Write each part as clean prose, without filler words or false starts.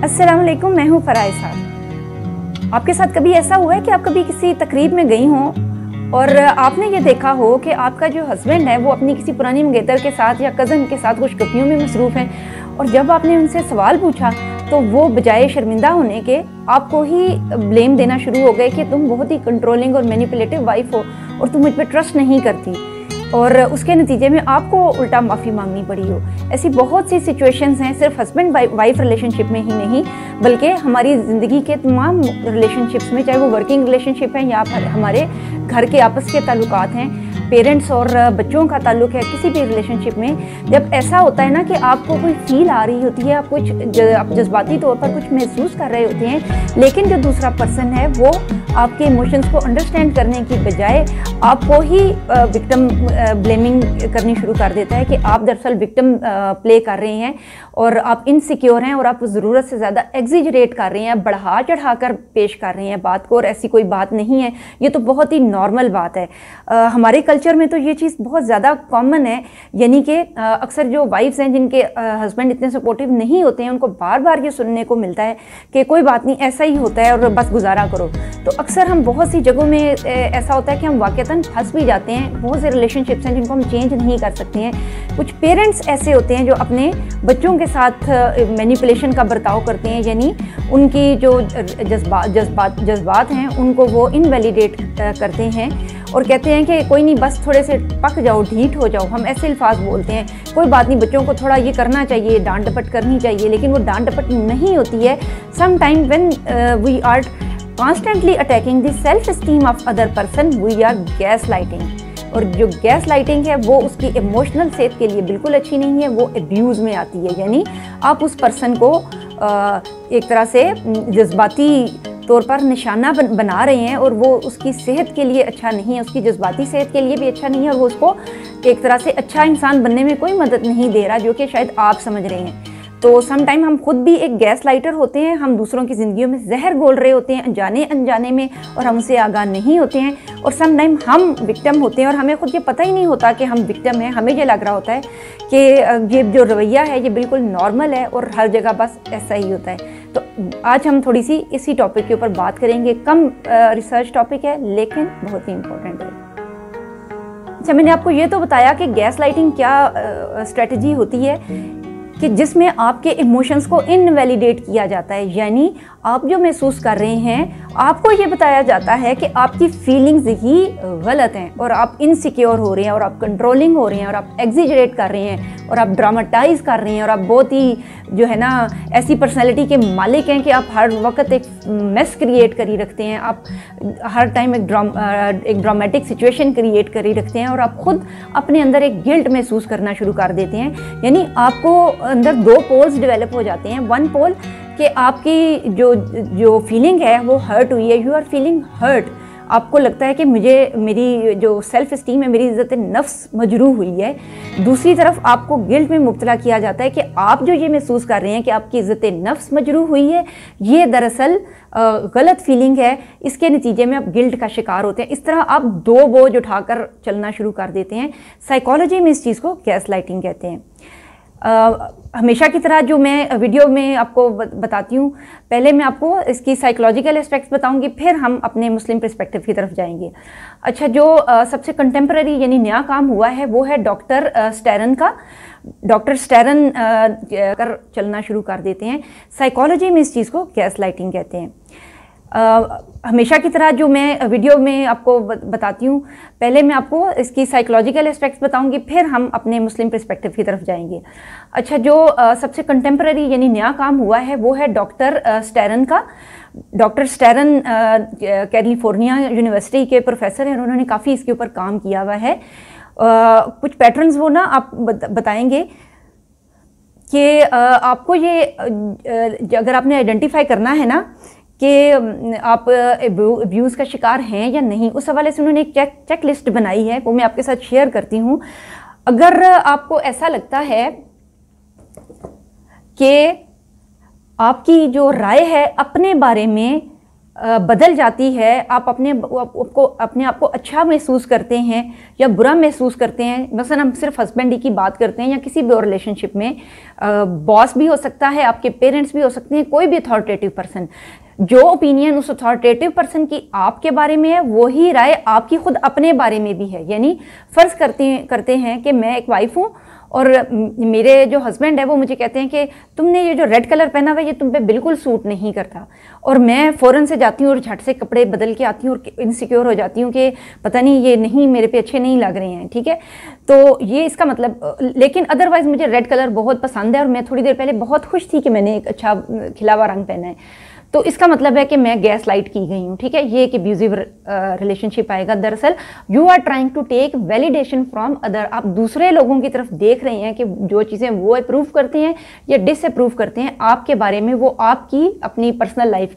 अस्सलाम वालेकुम, मैं हूँ फराइज़ साहब। आपके साथ कभी ऐसा हुआ है कि आप कभी किसी तकरीब में गई हों और आपने ये देखा हो कि आपका जो हस्बैंड है वो अपनी किसी पुरानी मंगेतर के साथ या कज़न के साथ खुशगपियों में मसरूफ़ हैं, और जब आपने उनसे सवाल पूछा तो वो बजाय शर्मिंदा होने के आपको ही ब्लेम देना शुरू हो गए कि तुम बहुत ही कंट्रोलिंग और मैनिपुलेटिव वाइफ हो और तुम मुझ पर ट्रस्ट नहीं करती, और उसके नतीजे में आपको उल्टा माफ़ी मांगनी पड़ी हो। ऐसी बहुत सी सिचुएशंस हैं, सिर्फ हस्बैंड वाइफ रिलेशनशिप में ही नहीं बल्कि हमारी ज़िंदगी के तमाम रिलेशनशिप्स में, चाहे वो वर्किंग रिलेशनशिप है या हमारे घर के आपस के ताल्लुकात हैं, पेरेंट्स और बच्चों का ताल्लुक है, किसी भी रिलेशनशिप में जब ऐसा होता है ना कि आपको कोई फील आ रही होती है, आप कुछ जज्बाती तौर पर कुछ महसूस कर रहे होते हैं, लेकिन जो दूसरा पर्सन है वो आपके इमोशंस को अंडरस्टैंड करने की बजाय आपको ही विक्टिम ब्लेमिंग करनी शुरू कर देता है कि आप दरअसल विक्टिम प्ले कर रहे हैं और आप इनसिक्योर हैं और आप ज़रूरत से ज़्यादा एग्जिजरेट कर रहे हैं, बढ़ा चढ़ा कर पेश कर रहे हैं बात को, और ऐसी कोई बात नहीं है, ये तो बहुत ही नॉर्मल बात है। हमारे कल्चर में तो ये चीज़ बहुत ज़्यादा कॉमन है, यानी कि अक्सर जो वाइफ्स हैं जिनके हस्बैंड इतने सपोर्टिव नहीं होते हैं उनको बार बार ये सुनने को मिलता है कि कोई बात नहीं, ऐसा ही होता है और बस गुजारा करो। तो अक्सर हम बहुत सी जगहों में ऐसा होता है कि हम वाक़तन फंस भी जाते हैं। बहुत से रिलेशनशिप्स हैं जिनको हम चेंज नहीं कर सकते हैं। कुछ पेरेंट्स ऐसे होते हैं जो अपने बच्चों के साथ मैनिपुलेशन का बर्ताव करते हैं, यानी उनकी जो जज्बात हैं उनको वो इनवैलिडेट करते हैं और कहते हैं कि कोई नहीं, बस थोड़े से पक जाओ, ढीठ हो जाओ। हम ऐसे अल्फाज बोलते हैं, कोई बात नहीं, बच्चों को थोड़ा ये करना चाहिए, डांट डपट करनी चाहिए, लेकिन वो डांट डपट नहीं होती है। Some time when we are constantly attacking the self esteem of other person, we are gaslighting. और जो गैस लाइटिंग है वो उसकी इमोशनल सेहत के लिए बिल्कुल अच्छी नहीं है, वो अब्यूज़ में आती है। यानी आप उस पर्सन को एक तरह से जज्बाती तौर पर निशाना बना रहे हैं और वो उसकी सेहत के लिए अच्छा नहीं है, उसकी जज्बाती सेहत के लिए भी अच्छा नहीं है, और वो उसको एक तरह से अच्छा इंसान बनने में कोई मदद नहीं दे रहा, जो कि शायद आप समझ रहे हैं। तो सम टाइम हम खुद भी एक गैस लाइटर होते हैं, हम दूसरों की ज़िंदगियों में जहर घोल रहे होते हैं अनजाने अनजाने में, और हम उनसे आगाह नहीं होते हैं। और सम टाइम हम विक्टिम होते हैं और हमें खुद ये पता ही नहीं होता कि हम विक्टिम हैं। हमें ये लग रहा होता है कि ये जो रवैया है ये बिल्कुल नॉर्मल है और हर जगह बस ऐसा ही होता है। तो आज हम थोड़ी सी इसी टॉपिक के ऊपर बात करेंगे। कम रिसर्च टॉपिक है लेकिन बहुत ही इम्पोर्टेंट है। अच्छा, मैंने आपको ये तो बताया कि गैस लाइटिंग क्या स्ट्रेटजी होती है कि जिसमें आपके इमोशंस को इनवैलिडेट किया जाता है, यानी आप जो महसूस कर रहे हैं आपको ये बताया जाता है कि आपकी फीलिंग्स ही गलत हैं और आप इनसिक्योर हो रहे हैं और आप कंट्रोलिंग हो रहे हैं और आप एग्जिजरेट कर रहे हैं और आप ड्रामाटाइज कर रहे हैं और आप बहुत ही जो है ना ऐसी पर्सनैलिटी के मालिक हैं कि आप हर वक्त एक मेस क्रिएट कर ही रखते हैं, आप हर टाइम एक ड्रामेटिक सिचुएशन क्रिएट कर ही रखते हैं और आप खुद अपने अंदर एक गिल्ट महसूस करना शुरू कर देते हैं। यानी आपको अंदर दो पोल्स डेवलप हो जाते हैं। वन पोल कि आपकी जो फीलिंग है वो हर्ट हुई है, यू आर फीलिंग हर्ट, आपको लगता है कि मेरी जो सेल्फ इस्टीम है, मेरी इज़्ज़त नफ्स मजरूह हुई है। दूसरी तरफ आपको गिल्ट में मुब्तला किया जाता है कि आप जो ये महसूस कर रहे हैं कि आपकी इज़्ज़त नफ्स मजरूह हुई है, ये दरअसल गलत फीलिंग है। इसके नतीजे में आप गिल्ट का शिकार होते हैं। इस तरह आप दो बोझ उठाकर चलना शुरू कर देते हैं। साइकोलॉजी में इस चीज़ को गैस लाइटिंग कहते हैं। हमेशा की तरह जो मैं वीडियो में आपको बताती हूँ, पहले मैं आपको इसकी साइकोलॉजिकल एस्पेक्ट्स बताऊंगी, फिर हम अपने मुस्लिम पर्सपेक्टिव की तरफ जाएंगे। अच्छा, जो सबसे कंटेम्प्रेरी यानी नया काम हुआ है वो है डॉक्टर स्टेरन का। डॉक्टर स्टेरन कर चलना शुरू कर देते हैं। साइकोलॉजी में इस चीज़ को गैस लाइटिंग कहते हैं। हमेशा की तरह जो मैं वीडियो में आपको बताती हूँ, पहले मैं आपको इसकी साइकोलॉजिकल एस्पेक्ट्स बताऊंगी, फिर हम अपने मुस्लिम पर्सपेक्टिव की तरफ जाएंगे। अच्छा, जो सबसे कंटेम्प्रेरी यानी नया काम हुआ है वो है डॉक्टर स्टेरन का। डॉक्टर स्टेरन कैलिफोर्निया यूनिवर्सिटी के प्रोफेसर हैं, उन्होंने काफ़ी इसके ऊपर काम किया हुआ है। कुछ पैटर्न्स वो ना आप बताएंगे कि आपको ये अगर आपने आइडेंटिफाई करना है ना कि आप अब्यूज़ का शिकार हैं या नहीं, उस हवाले से उन्होंने एक चेक लिस्ट बनाई है, वो मैं आपके साथ शेयर करती हूँ। अगर आपको ऐसा लगता है कि आपकी जो राय है अपने बारे में बदल जाती है, आप अपने आप को अच्छा महसूस करते हैं या बुरा महसूस करते हैं। मसलन हम सिर्फ हस्बैंड ही की बात करते हैं या किसी भी और रिलेशनशिप में बॉस भी हो सकता है, आपके पेरेंट्स भी हो सकते हैं, कोई भी अथॉरिटेटिव पर्सन, जो ओपिनियन उस अथॉरिटेटिव पर्सन की आपके बारे में है वही राय आपकी खुद अपने बारे में भी है। यानी फ़र्ज़ करते हैं कि मैं एक वाइफ हूँ और मेरे जो हस्बैंड है वो मुझे कहते हैं कि तुमने ये जो रेड कलर पहना हुआ है ये तुम पे बिल्कुल सूट नहीं करता, और मैं फ़ौरन से जाती हूँ और झट से कपड़े बदल के आती हूँ और इनसिक्योर हो जाती हूँ कि पता नहीं ये नहीं मेरे पे अच्छे नहीं लग रहे हैं, ठीक है। तो ये इसका मतलब, लेकिन अदरवाइज़ मुझे रेड कलर बहुत पसंद है और मैं थोड़ी देर पहले बहुत खुश थी कि मैंने एक अच्छा खिला हुआ रंग पहना है। तो इसका मतलब है कि मैं गैस लाइट की गई हूँ, ठीक है। ये एक एब्यूजिव रिलेशनशिप आएगा। दरअसल you are trying to take validation from other, आप दूसरे लोगों की तरफ देख रहे हैं कि जो चीज़ें वो अप्रूव करते हैं या डिसअप्रूव करते हैं आपके बारे में, वो आपकी अपनी पर्सनल लाइफ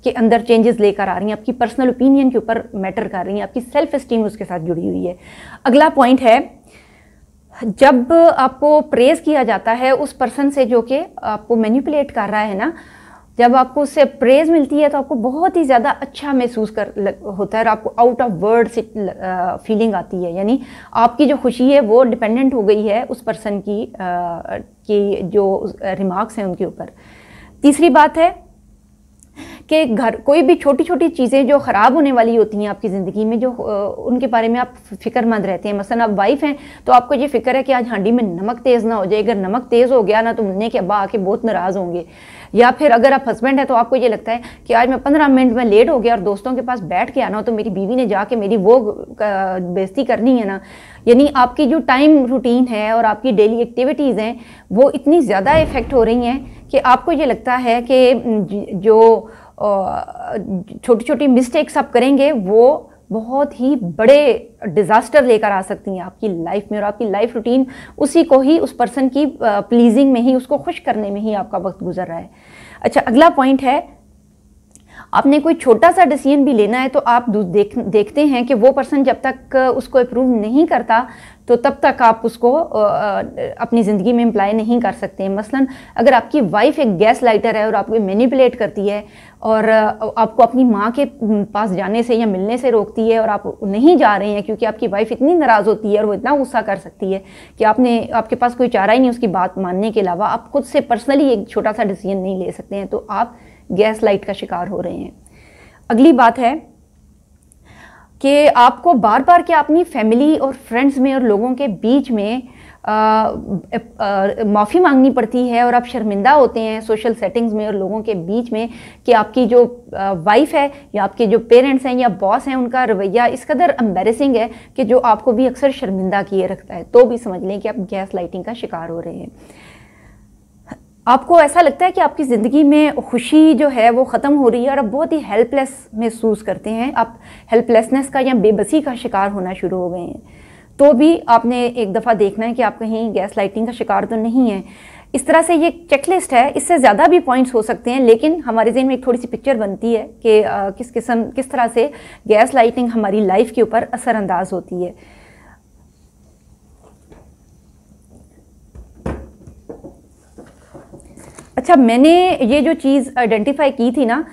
के अंदर चेंजेस लेकर आ रही हैं, आपकी पर्सनल ओपिनियन के ऊपर मैटर कर रही हैं, आपकी सेल्फ एस्टीम उसके साथ जुड़ी हुई है। अगला पॉइंट है, जब आपको प्रेज किया जाता है उस पर्सन से जो कि आपको मैनिपुलेट कर रहा है ना, जब आपको उससे प्रेज मिलती है तो आपको बहुत ही ज़्यादा अच्छा महसूस होता है और आपको आउट ऑफ वर्ड से फीलिंग आती है। यानी आपकी जो खुशी है वो डिपेंडेंट हो गई है उस पर्सन की जो रिमार्क्स हैं उनके ऊपर। तीसरी बात है कि कोई भी छोटी छोटी चीज़ें जो ख़राब होने वाली होती हैं आपकी ज़िंदगी में, जो उनके बारे में आप फ़िक्रमंद रहते हैं। मसलन आप वाइफ हैं तो आपको ये फ़िक्र है कि आज हांडी में नमक तेज़ ना हो जाए, अगर नमक तेज़ हो गया ना तो मम्मी के अब्बा आके बहुत नाराज़ होंगे। या फिर अगर आप हस्बैंड है तो आपको ये लगता है कि आज मैं 15 मिनट में लेट हो गया और दोस्तों के पास बैठ के आना हो तो मेरी बीवी ने जाके मेरी वो बेइज्जती करनी है ना। यानी आपकी जो टाइम रूटीन है और आपकी डेली एक्टिविटीज़ हैं वो इतनी ज़्यादा इफ़ेक्ट हो रही हैं कि आपको ये लगता है कि जो छोटी छोटी मिस्टेक्स आप करेंगे वो बहुत ही बड़े डिज़ास्टर लेकर आ सकती हैं आपकी लाइफ में, और आपकी लाइफ रूटीन उसी को ही, उस पर्सन की प्लीजिंग में ही, उसको खुश करने में ही आपका वक्त गुजर रहा है। अच्छा, अगला पॉइंट है, आपने कोई छोटा सा डिसीजन भी लेना है तो आप देखते हैं कि वो पर्सन जब तक उसको अप्रूव नहीं करता तो तब तक आप उसको अपनी ज़िंदगी में इम्प्लाई नहीं कर सकते हैं। मसलन अगर आपकी वाइफ एक गैस लाइटर है और आपको मैनिपुलेट करती है और आपको अपनी माँ के पास जाने से या मिलने से रोकती है और आप नहीं जा रहे हैं क्योंकि आपकी वाइफ इतनी नाराज़ होती है और वो इतना गुस्सा कर सकती है कि आपके पास कोई चारा ही नहीं उसकी बात मानने के अलावा, आप खुद से पर्सनली एक छोटा सा डिसीजन नहीं ले सकते हैं, तो आप गैस लाइट का शिकार हो रहे हैं। अगली बात है कि आपको बार बार क्या अपनी फैमिली और फ्रेंड्स में और लोगों के बीच में माफ़ी मांगनी पड़ती है और आप शर्मिंदा होते हैं सोशल सेटिंग्स में और लोगों के बीच में कि आपकी जो वाइफ है या आपके जो पेरेंट्स हैं या बॉस हैं उनका रवैया इस कदर एम्बैरेसिंग है कि जो आपको भी अक्सर शर्मिंदा किए रखता है। तो भी समझ लें कि आप गैस लाइटिंग का शिकार हो रहे हैं। आपको ऐसा लगता है कि आपकी ज़िंदगी में खुशी जो है वो ख़त्म हो रही है और आप बहुत ही हेल्पलेस महसूस करते हैं, आप हेल्पलेसनेस का या बेबसी का शिकार होना शुरू हो गए हैं। तो भी आपने एक दफ़ा देखना है कि आप कहीं गैस लाइटिंग का शिकार तो नहीं है। इस तरह से ये चेकलिस्ट है, इससे ज़्यादा भी पॉइंट्स हो सकते हैं, लेकिन हमारे ज़हन में एक थोड़ी सी पिक्चर बनती है कि किस तरह से गैस लाइटिंग हमारी लाइफ के ऊपर असरअंदाज होती है। अच्छा, मैंने ये जो चीज़ आइडेंटिफाई की थी ना,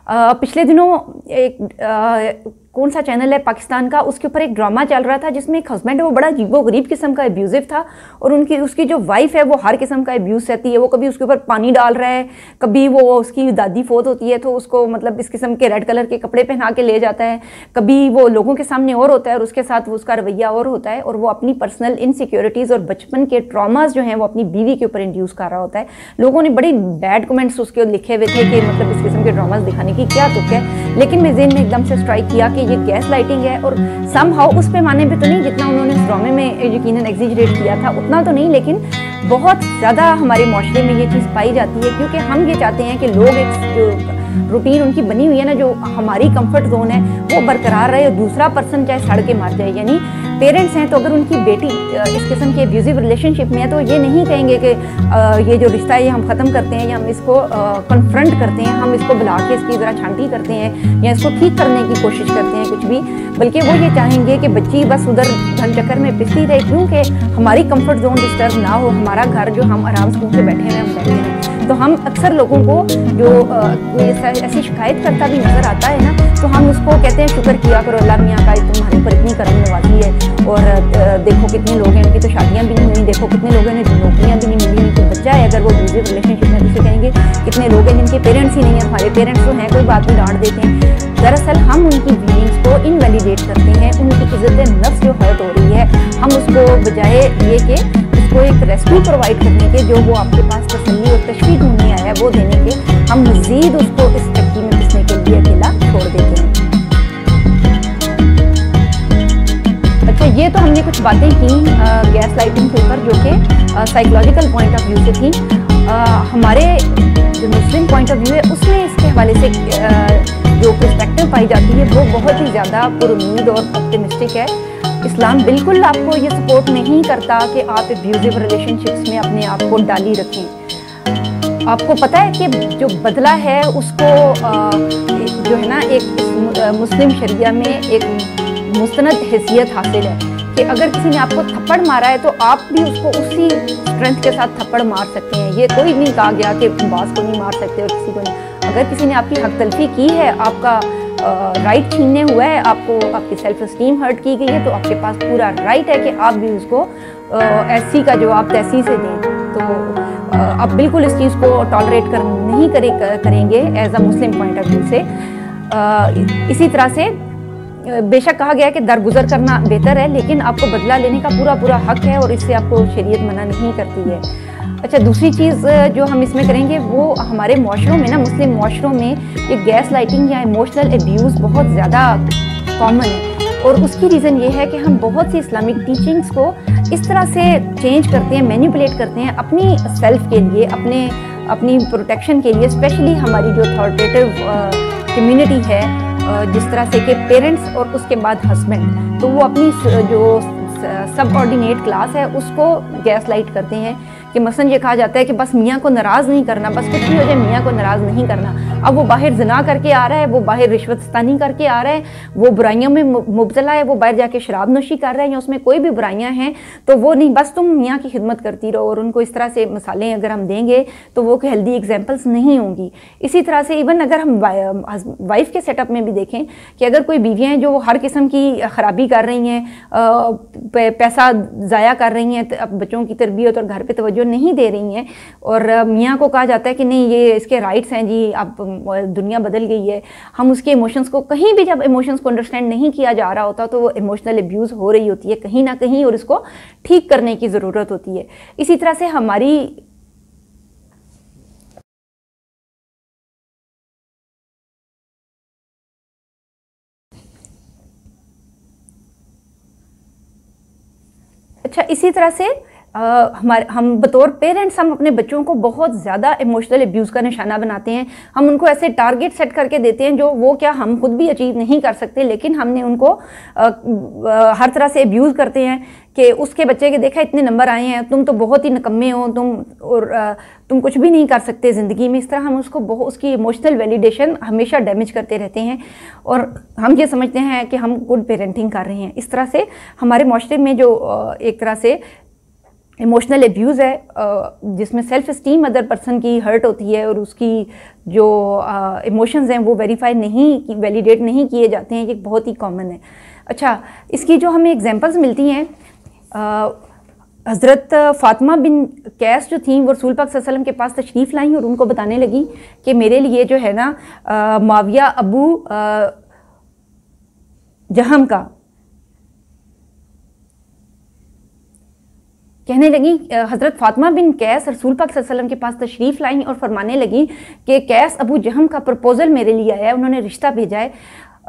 पिछले दिनों एक कौन सा चैनल है पाकिस्तान का, उसके ऊपर एक ड्रामा चल रहा था जिसमें एक हस्बैंड है वो बड़ा अजीबो-गरीब किस्म का एब्यूजिव था और उसकी जो वाइफ है वो हर किस्म का एब्यूज़ सहती है। वो कभी उसके ऊपर पानी डाल रहा है, कभी वो उसकी दादी फोत होती है तो उसको मतलब इस किस्म के रेड कलर के कपड़े पहना के ले जाता है, कभी वो लोगों के सामने और होता है और उसके साथ उसका रवैया और होता है, और वो अपनी पर्सनल इनसिक्योरिटीज़ और बचपन के ट्रॉमास जो हैं वो अपनी बीवी के ऊपर इंड्यूस कर रहा होता है। लोगों ने बड़ी बैड कमेंट्स उसके लिखे हुए थे कि मतलब इस किस्म के ड्रामास दिखाने की क्या तुक है, लेकिन मैं ज़हन में एकदम से स्ट्राइक किया कि ये गैस लाइटिंग है और समहाउ उस पैमाने पे तो नहीं जितना उन्होंने इस ड्रामे में यकीनन एग्जीजरेट किया था, उतना तो नहीं, लेकिन बहुत ज़्यादा हमारे माशरे में ये चीज़ पाई जाती है क्योंकि हम ये चाहते हैं कि लोग एक जो रूटीन उनकी बनी हुई है ना, जो हमारी कंफर्ट जोन है वो बरकरार रहे और दूसरा पर्सन चाहे सड़ के मर जाए। यानी पेरेंट्स हैं तो अगर उनकी बेटी इस किस्म के एब्यूजिव रिलेशनशिप में है तो ये नहीं कहेंगे कि ये जो रिश्ता है ये हम ख़त्म करते हैं या हम इसको कन्फ्रंट करते हैं, हम इसको बुला के इसकी ज़रा छांटी करते हैं या इसको ठीक करने की कोशिश करते हैं कुछ भी, बल्कि वो ये चाहेंगे कि बच्ची बस उधर धन चक्कर में पिसती रहे, क्योंकि हमारी कंफर्ट जोन डिस्टर्ब ना हो, हमारा घर जो हम आराम से पे बैठे हैं हम बैठे हैं। तो हम अक्सर लोगों को जो ऐसी शिकायत करता भी नज़र आता है ना, तो हम उसको कहते हैं शुक्र किया करो अल्लाह मियाँ का, तुम्हारे ऊपर इतनी करम नवाजी है, और देखो कितने लोग हैं उनकी तो शादियाँ भी नहीं हुई, देखो कितने लोगों ने नौकरियाँ भी नहीं मिली, उनको बच्चा है अगर वो एब्यूजिव रिलेशनशिप में, तो कहेंगे कितने लोग हैं जिनके पेरेंट्स ही नहीं है, हमारे पेरेंट्स तो हैं, कोई बात नहीं, डांट देते हैं। दरअसल हम उनकी फीलिंग्स को इनवैलिडेट करते हैं, उनकी इज्जत नफ्स जो हर्ट हो रही है, हम उसको बजाय ये कि उसको एक रेस्क्यू प्रोवाइड करने के, जो वो आपके पास तसल्ली और तशवीश ढूंढने आया है वो देने के, हम मज़ीद उसको इस चक्की में पिसने के लिए अकेला छोड़ देते हैं। अच्छा, ये तो हमने कुछ बातें की गैस लाइटिंग के ऊपर, जो कि साइकोलॉजिकल पॉइंट ऑफ व्यू से थी। हमारे जो मुस्लिम पॉइंट ऑफ व्यू है उसमें इसके हवाले से जो पर्सपेक्टिव पाई जाती है वो बहुत ही ज़्यादा पुरुमीद और ऑप्टिमिस्टिक है। इस्लाम बिल्कुल आपको ये सपोर्ट नहीं करता कि आप एब्यूजिव रिलेशनशिप्स में अपने आप को डाली रखें। आपको पता है कि जो बदला है उसको जो है ना, एक मुस्लिम शरिया में एक मुस्तनद हैसियत हासिल है कि अगर किसी ने आपको थप्पड़ मारा है तो आप भी उसको उसी स्ट्रेंथ के साथ थप्पड़ मार सकते हैं। ये कोई नहीं कहा गया कि बास को नहीं मार सकते और किसी को नहीं। अगर किसी ने आपकी हक तलफी की है, आपका राइट छीनने हुआ है, आपको आपकी सेल्फ एस्टीम हर्ट की गई है, तो आपके पास पूरा राइट है कि आप भी उसको ऐसी का जवाब तैसी से दें। तो आप बिल्कुल इस चीज़ को टॉलरेट नहीं करेंगे as a Muslim point of view से। इसी तरह से बेशक कहा गया है कि दरगुजर करना बेहतर है, लेकिन आपको बदला लेने का पूरा हक है और इससे आपको शरीयत मना नहीं करती है। अच्छा, दूसरी चीज़ जो हम इसमें करेंगे वो हमारे माशरों में ना, मुस्लिम माशरों में ये गैस लाइटिंग या इमोशनल एब्यूज़ बहुत ज़्यादा कॉमन है, और उसकी रीज़न ये है कि हम बहुत सी इस्लामिक टीचिंग्स को इस तरह से चेंज करते हैं, मैनिपुलेट करते हैं अपनी सेल्फ के लिए, अपनी प्रोटेक्शन के लिए। स्पेशली हमारी जो अथॉरिटेटिव कम्युनिटी है, जिस तरह से कि पेरेंट्स और उसके बाद हस्बैंड, तो वो अपनी जो सबऑर्डिनेट क्लास है उसको गैस लाइट करते हैं कि मसलन ये कहा जाता है कि बस मियाँ को नाराज़ नहीं करना, बस कुछ भी हो जाए मियाँ को नाराज़ नहीं करना। अब वो बाहर ज़िना करके आ रहा है, वो बाहर रिश्वतस्तानी करके आ रहा है, वो बुराइयों में मुब्तला है, वो बाहर जाके शराब नोशी कर रहा है या उसमें कोई भी बुराइयाँ हैं, तो वो नहीं, बस तुम मियाँ की खिदमत करती रहो। और उनको इस तरह से मिसालें अगर हम देंगे तो वो हेल्दी एग्जाम्पल्स नहीं होंगी। इसी तरह से इवन अगर हम वाइफ के सेटअप में भी देखें कि अगर कोई बीवियाँ हैं जो हर किस्म की ख़राबी कर रही हैं, पैसा ज़ाया कर रही हैं, बच्चों की तरबियत और घर पे तवज्जो नहीं दे रही हैं, और मियाँ को कहा जाता है कि नहीं ये इसके राइट्स हैं जी, अब दुनिया बदल गई है, हम उसके इमोशंस को, कहीं भी जब इमोशंस को अंडरस्टैंड नहीं किया जा रहा होता तो वो इमोशनल अब्यूज़ हो रही होती है कहीं ना कहीं, और इसको ठीक करने की ज़रूरत होती है। इसी तरह से हमारी इसी तरह से हम बतौर पेरेंट्स हम अपने बच्चों को बहुत ज़्यादा इमोशनल अब्यूज़ का निशाना बनाते हैं। हम उनको ऐसे टारगेट सेट करके देते हैं जो वो क्या हम खुद भी अचीव नहीं कर सकते, लेकिन हमने उनको हर तरह से अब्यूज़ करते हैं कि उसके बच्चे के देखा इतने नंबर आए हैं, तुम तो बहुत ही निकम्मे हो, तुम कुछ भी नहीं कर सकते ज़िंदगी में। इस तरह हम उसको उसकी इमोशनल वैलिडेशन हमेशा डैमेज करते रहते हैं और हम ये समझते हैं कि हम गुड पेरेंटिंग कर रहे हैं। इस तरह से हमारे माशरे में जो एक तरह से इमोशनल एब्यूज़ है, जिसमें सेल्फ इस्टीम अदर पर्सन की हर्ट होती है और उसकी जो इमोशंस हैं वो वेरीफाई नहीं, वैलिडेट नहीं किए जाते हैं, ये बहुत ही कॉमन है। अच्छा, इसकी जो हमें एग्जांपल्स मिलती हैं, हज़रत फ़ातिमा बिन कैस जो थी वो रसूल पाक सल्लल्लाहु अलैहि वसल्लम के पास तशरीफ़ लाई और उनको बताने लगी कि मेरे लिए जो है ना माविया अबू जहम का, कहने लगी हज़रत फ़ातिमा बिन कैस रसूल पाक सल्लल्लाहु अलैहि वसल्लम के पास तशरीफ़ लाई और फरमाने लगी कि कैस अबू जहम का प्रपोज़ल मेरे लिए आया है, उन्होंने रिश्ता भेजा है।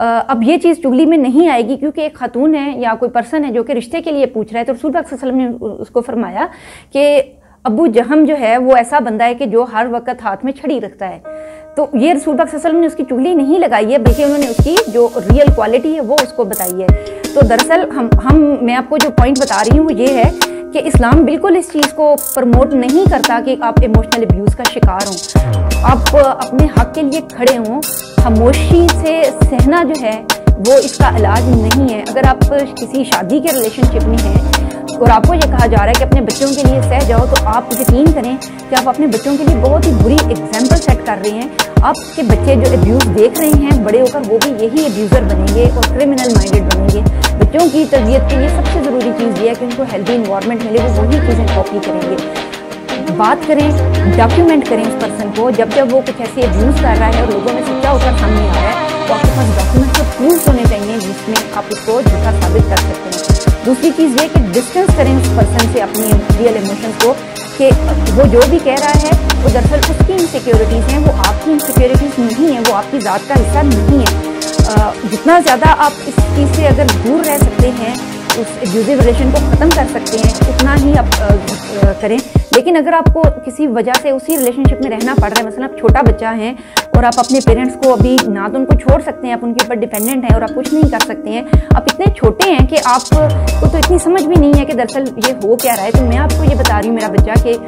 अब ये चीज़ चुगली में नहीं आएगी क्योंकि एक खातून है या कोई पर्सन है जो कि रिश्ते के लिए पूछ रहा है, तो रसूल पाक सल्लल्लाहु अलैहि वसल्लम ने उसको फरमाया कि अबू जहम जो है वो ऐसा बंदा है कि जो हर वक्त हाथ में छड़ी रखता है। तो ये रसूल पाक सल्लल्लाहु अलैहि वसल्लम ने उसकी चुगली नहीं लगाई है, बल्कि उन्होंने उसकी जो रियल क्वालिटी है वो उसको बताई है। तो दरअसल मैं आपको जो पॉइंट बता रही हूँ वो ये है कि इस्लाम बिल्कुल इस चीज़ को प्रमोट नहीं करता कि आप इमोशनल अब्यूज़ का शिकार हों, आप अपने हक के लिए खड़े हों। खामोशी से सहना जो है वो इसका इलाज नहीं है। अगर आप किसी शादी के रिलेशनशिप में हैं और आपको ये कहा जा रहा है कि अपने बच्चों के लिए सह जाओ, तो आप यकीन करें कि आप अपने बच्चों के लिए बहुत ही बुरी एग्जाम्पल सेट कर रहे हैं। आपके बच्चे जो अब्यूज़ देख रहे हैं बड़े होकर वो भी यही अब्यूज़र बनेंगे और क्रिमिनल माइंडेड बनेंगे। बच्चों की तरबियत के लिए सबसे ज़रूरी चीज़ ये है कि उनको हेल्दी इन्वायरमेंट मिले, वो वही चीज़ें कॉपी करेंगे। बात करें, डॉक्यूमेंट करें उस पर्सन को, जब वो कुछ ऐसे अब्यूज़ कर रहा है और लोगों में सच्चा होकर सामने आ रहा है तो आपके पास डॉक्यूमेंट के प्रूफ होने चाहिए जिसमें आप उसको झूठा साबित कर सकते हैं। दूसरी चीज़ ये कि डिस्टेंस करें उस पर्सन से अपनी रियल इमोशंस को, कि वो जो भी कह रहा है वो दरअसल उसकी इनसिक्योरिटीज़ हैं, वो आपकी इनसिक्योरिटीज़ नहीं है, वो आपकी ज़ात का हिस्सा नहीं है। जितना ज़्यादा आप इस चीज़ से अगर दूर रह सकते हैं, उस एब्यूजिव रिलेशन को ख़त्म कर सकते हैं, उतना ही आप करें। लेकिन अगर आपको किसी वजह से उसी रिलेशनशिप में रहना पड़ रहा है, मसलन आप छोटा बच्चा हैं और आप अपने पेरेंट्स को अभी ना तो उनको छोड़ सकते हैं, आप उनके ऊपर डिपेंडेंट हैं और आप कुछ नहीं कर सकते हैं, आप इतने छोटे हैं कि आपको तो इतनी समझ भी नहीं है कि दरअसल ये हो क्या रहा है, तो मैं आपको ये बता रही हूँ मेरा बच्चा कि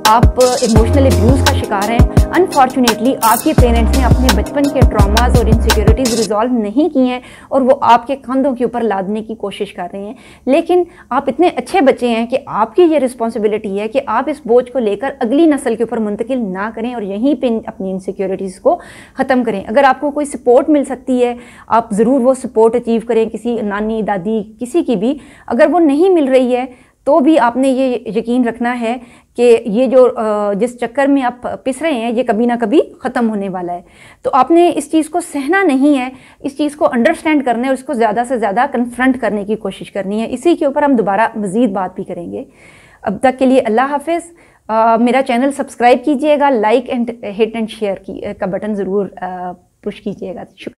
आप इमोशनल अब्यूज़ का शिकार हैं। अनफॉर्चुनेटली आपके पेरेंट्स ने अपने बचपन के ट्रॉमाज और इनसिक्योरिटीज़ रिजॉल्व नहीं की हैं और वो आपके कंधों के ऊपर लादने की कोशिश कर रहे हैं। लेकिन आप इतने अच्छे बच्चे हैं कि आपकी ये रिस्पॉन्सिबिलिटी है कि आप इस बोझ को लेकर अगली नस्ल के ऊपर मुंतकिल ना करें और यहीं पे अपनी इनसिक्योरिटीज़ को ख़त्म करें। अगर आपको कोई सपोर्ट मिल सकती है आप ज़रूर वो सपोर्ट अचीव करें, किसी नानी दादी किसी की भी। अगर वो नहीं मिल रही है तो भी आपने ये यकीन रखना है कि ये जो जिस चक्कर में आप पिस रहे हैं ये कभी ना कभी ख़त्म होने वाला है। तो आपने इस चीज़ को सहना नहीं है, इस चीज़ को अंडरस्टैंड करना है और इसको ज़्यादा से ज़्यादा कन्फ्रंट करने की कोशिश करनी है। इसी के ऊपर हम दोबारा मज़ीद बात भी करेंगे। अब तक के लिए अल्लाह हाफिज़। मेरा चैनल सब्सक्राइब कीजिएगा, like and hit and share का बटन ज़रूर पुश कीजिएगा। शुक्रिया।